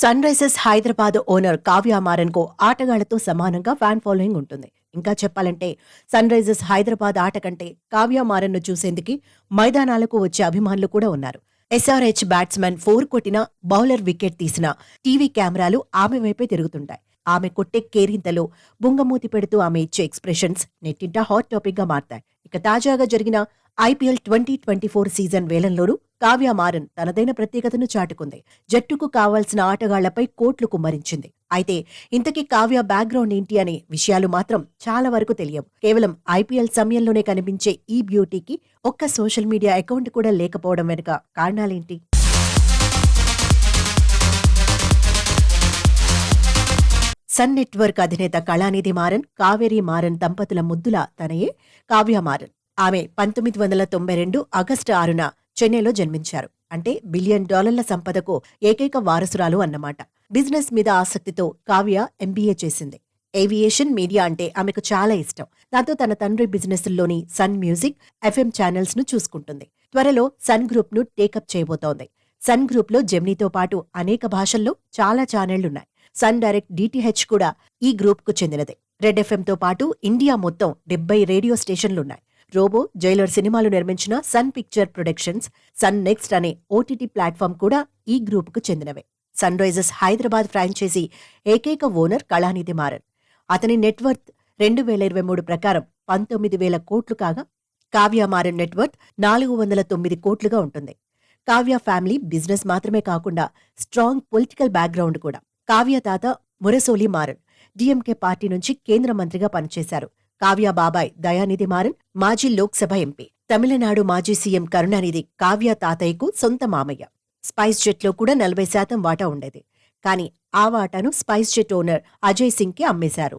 Sun Risers Hyderabad owner Kavya మారన్కు ఆటగాళ్లతో సమానంగా ఫ్యాన్ ఫాలోయింగ్ ఉంటుంది. ఇంకా చెప్పాలంటే సన్ రైజర్స్ హైదరాబాద్ ఆట కంటే కావ్య మారన్ను చూసేందుకు మైదానాలకు వచ్చే అభిమానులు కూడా ఉన్నారు. ఎస్ఆర్హెచ్ బ్యాట్స్మెన్ 4 కొట్టినా, బౌలర్ వికెట్ తీసినా టీవీ కెమెరాలు ఆమె వైపే తిరుగుతుంటాయి. ఆమె కొట్టే కేరింతలో బుంగమూతి పెడుతూ ఆమె ఇచ్చే ఎక్స్ప్రెషన్స్ నెట్టింట హాట్ టాపిక్ గా మారతాయి. ఇక తాజాగా జరిగిన ఐపీఎల్ 2024 సీజన్ వేలంలోనూ కావ్య మారన్ తనదైన ప్రత్యేకతను చాటుకుంది. జట్టుకు కావాల్సిన ఆటగాళ్లపై కోట్లు కుమ్మరించింది. అయితే ఇంతకీ కావ్య బ్యాక్గ్రౌండ్ ఏంటి అనే విషయాలు మాత్రం చాలా వరకు తెలియవు. కేవలం ఐపీఎల్ సమయంలోనే కనిపించే ఈ బ్యూటీకి ఒక్క సోషల్ మీడియా అకౌంట్ కూడా లేకపోవడం వెనుక కారణాలేంటి? సన్ నెట్వర్క్ అధినేత కళానిధి మారన్, కావేరీ మారన్ దంపతుల ముద్దుల తనయే కావ్య మారన్. ఆమె 1992 ఆగస్టు 6న చెన్నైలో జన్మించారు. అంటే $1 బిలియన్ సంపదకు ఏకైక వారసురాలు అన్నమాట. బిజినెస్ మీద ఆసక్తితో కావ్య ఎంబీఏ చేసింది. ఏవియేషన్, మీడియా అంటే ఆమెకు చాలా ఇష్టం. దాంతో తన తండ్రి బిజినెస్ల్లోని సన్ మ్యూజిక్, ఎఫ్ఎం ఛానల్స్ ను చూసుకుంటుంది. త్వరలో సన్ గ్రూప్ ను టేకప్ చేయబోతోంది. సన్ గ్రూప్ లో జెమినీతో పాటు అనేక భాషల్లో చాలా ఛానళ్లున్నాయి. సన్ డైరెక్ట్ డిటిహెచ్ కూడా ఈ గ్రూప్ కు చెందినదే. రెడ్ ఎఫ్ఎంతో పాటు ఇండియా మొత్తం 70 రేడియో స్టేషన్లున్నాయి. రోబో, జైలర్ సినిమాలు నిర్మించిన Sun Picture Productions, Sun NXT అనే ఓటీటీ ప్లాట్ఫామ్ కూడా ఈ గ్రూప్ కు చెందినవే. సన్ రైజర్స్ హైదరాబాద్ ఫ్రాంచైజీ ఏకైక ఓనర్ కళానిధి మారన్. అతని నెట్వర్త్ 2023 ప్రకారం 19,000 కోట్లు కాగా, కావ్య మారన్ నెట్వర్త్ 409 కోట్లుగా ఉంటుంది. కావ్య ఫ్యామిలీ బిజినెస్ మాత్రమే కాకుండా స్ట్రాంగ్ పొలిటికల్ బ్యాక్గ్రౌండ్ కూడా. కావ్య తాత మురసోలి మారన్ డీఎంకే పార్టీ నుంచి కేంద్ర మంత్రిగా పనిచేశారు. కావ్య బాబాయ్ దయానిధి మారన్ మాజీ లోక్సభ ఎంపీ. తమిళనాడు మాజీ సీఎం కరుణానిధి కావ్య తాతయ్యకు సొంత మామయ్య. స్పైస్ జెట్లో కూడా 40% వాటా ఉండేది. కానీ ఆ వాటాను spice jet owner Ajay Singh కి అమ్మేశారు.